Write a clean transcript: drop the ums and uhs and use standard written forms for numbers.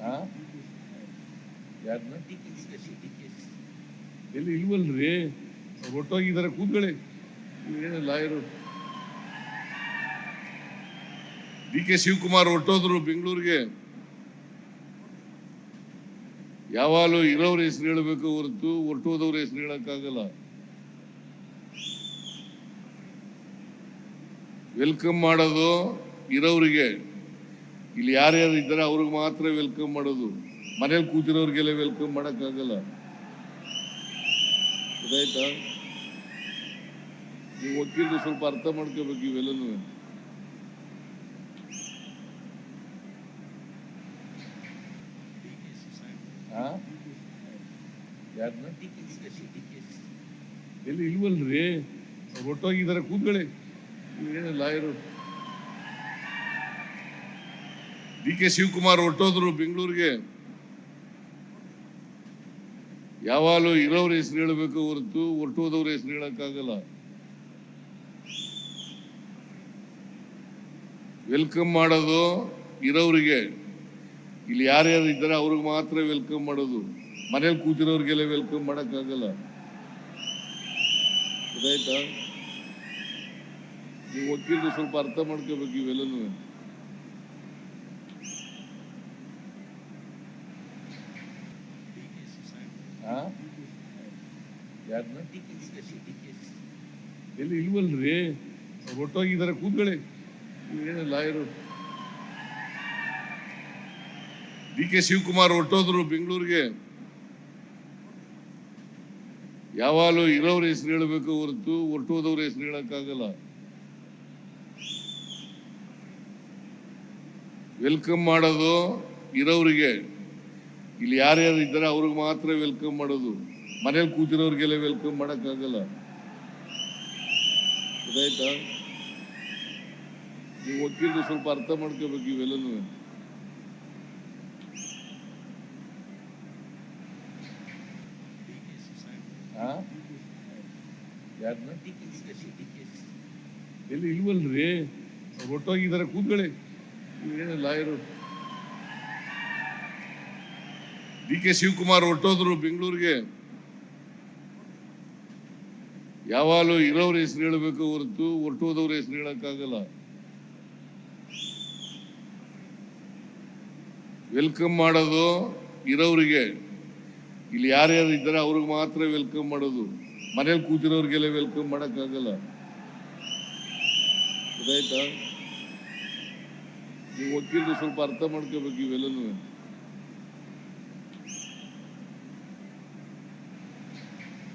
ಆ ಯಾರನ್ನ ಎಲ್ಲಿ ಇಲ್ವಲ್ರಿ, ಅವ್ರು ಒಟ್ಟೋಗಿದ್ದಾರೆ, ಕೂತ್ಕೊಳ್ಳಿ. ನೀವೇನು ಲಾಯರು? ಡಿ ಕೆ ಶಿವಕುಮಾರ್ ಹೊರಟೋದ್ರು ಬೆಂಗಳೂರಿಗೆ. ಯಾವಾಗಲೂ ಇರೋರ ಹೆಸರು ಹೇಳಬೇಕು ಹೊರತು ಹೊರಟೋದವ್ರ ಹೆಸರು ಹೇಳಕ್ಕಾಗಲ್ಲ. ವೆಲ್ಕಮ್ ಮಾಡೋದು ಇರೋರಿಗೆ, ಇಲ್ಲಿ ಯಾರ್ಯಾರು ಇದ್ದಾರೆ ಅವ್ರಿಗೆ ಮಾತ್ರ ವೆಲ್ಕಮ್ ಮಾಡೋದು. ಮನೇಲಿ ಕೂತಿರೋರ್ಗೆಲ್ಲ ವೆಲ್ಕಮ್ ಮಾಡಕ್ಕಾಗಲ್ಲ. ಗೊತ್ತಾಯ್ತಾ? ನೀವು ವಕೀಲರು ಸ್ವಲ್ಪ ಅರ್ಥ ಮಾಡ್ಕೋಬೇಕು ಇವೆಲ್ಲನೂ. ಯಾರನ್ನ ಎಲ್ಲಿ ಇಲ್ವಲ್ರಿ, ಅವ್ರು ಒಟ್ಟೋಗಿದ್ದಾರೆ, ಕೂತ್ಕೊಳ್ಳಿ. ನೀವೇನು ಲಾಯರು? ಡಿ ಕೆ ಶಿವಕುಮಾರ್ ಹೊರಟೋದ್ರು ಬೆಂಗಳೂರಿಗೆ. ಯಾವಾಗಲೂ ಇರೋರ ಹೆಸರು ಹೇಳಬೇಕು ಹೊರತು ಹೊರಟೋದವ್ರ ಹೆಸರು ಹೇಳಕ್ಕಾಗಲ್ಲ. ವೆಲ್ಕಮ್ ಮಾಡೋದು ಇರೋರಿಗೆ, ಇಲ್ಲಿ ಯಾರ್ಯಾರು ಇದ್ದಾರೆ ಅವ್ರಿಗೆ ಮಾತ್ರ ವೆಲ್ಕಮ್ ಮಾಡೋದು. ಮನೇಲಿ ಕೂತಿರೋರ್ಗೆಲ್ಲ ವೆಲ್ಕಮ್ ಮಾಡಕ್ಕಾಗಲ್ಲ. ಗೊತ್ತಾಯ್ತಾ? ನೀವು ವಕೀಲರು ಸ್ವಲ್ಪ ಅರ್ಥ ಮಾಡ್ಕೋಬೇಕು ಇವೆಲ್ಲನೂ. ಯಾರನ್ನ ಎಲ್ಲಿ ಇಲ್ವಲ್ರಿ, ಅವ್ರು ಒಟ್ಟೋಗಿದ್ದಾರೆ, ಕೂತ್ಕೊಳ್ಳಿ. ನೀವೇನು ಲಾಯರು? ಡಿ ಕೆ ಶಿವಕುಮಾರ್ ಹೊರಟೋದ್ರು ಬೆಂಗಳೂರಿಗೆ. ಯಾವಾಗಲೂ ಇರೋರ ಹೆಸರು ಹೇಳಬೇಕು ಹೊರತು ಹೊರಟೋದವ್ರ ಹೆಸರು ಹೇಳಕ್ಕಾಗಲ್ಲ. ವೆಲ್ಕಮ್ ಮಾಡೋದು ಇರೋರಿಗೆ, ಇಲ್ಲಿ ಯಾರ್ಯಾರು ಇದ್ದಾರೆ ಅವ್ರಿಗೆ ಮಾತ್ರ ವೆಲ್ಕಮ್ ಮಾಡೋದು. ಮನೇಲಿ ಕೂತಿರೋರ್ಗೆಲ್ಲ ವೆಲ್ಕಮ್ ಮಾಡಕ್ಕಾಗಲ್ಲ. ಗೊತ್ತಾಯ್ತಾ? ನೀವು ವಕೀಲರು ಸ್ವಲ್ಪ ಅರ್ಥ ಮಾಡ್ಕೋಬೇಕು ಇವೆಲ್ಲನೂ. ಯಾರನ್ನ ಎಲ್ಲಿ ಇಲ್ವಲ್ರಿ, ಅವ್ರು ಒಟ್ಟೋಗಿದ್ದಾರೆ, ಕೂತ್ಕೊಳ್ಳಿ. ನೀವೇನು ಲಾಯರು? ಡಿ ಕೆ ಶಿವಕುಮಾರ್ ಹೊರಟೋದ್ರು ಬೆಂಗಳೂರಿಗೆ. ಯಾವಾಗಲೂ ಇರೋರ ಹೆಸರು ಹೇಳಬೇಕು ಹೊರತು ಹೊರಟೋದವ್ರ ಹೆಸರು ಹೇಳಕ್ಕಾಗಲ್ಲ. ವೆಲ್ಕಮ್ ಮಾಡೋದು ಇರೋರಿಗೆ, ಇಲ್ಲಿ ಯಾರ್ಯಾರು ಇದ್ದಾರೆ ಅವ್ರಿಗೆ ಮಾತ್ರ ವೆಲ್ಕಮ್ ಮಾಡೋದು. ಮನೇಲಿ ಕೂತಿರೋರ್ಗೆಲ್ಲ ವೆಲ್ಕಮ್ ಮಾಡಕ್ಕಾಗಲ್ಲ. ಗೊತ್ತಾಯ್ತಾ? ನೀವು ವಕೀಲರು ಸ್ವಲ್ಪ ಅರ್ಥ ಮಾಡ್ಕೋಬೇಕು ಇವೆಲ್ಲನೂ.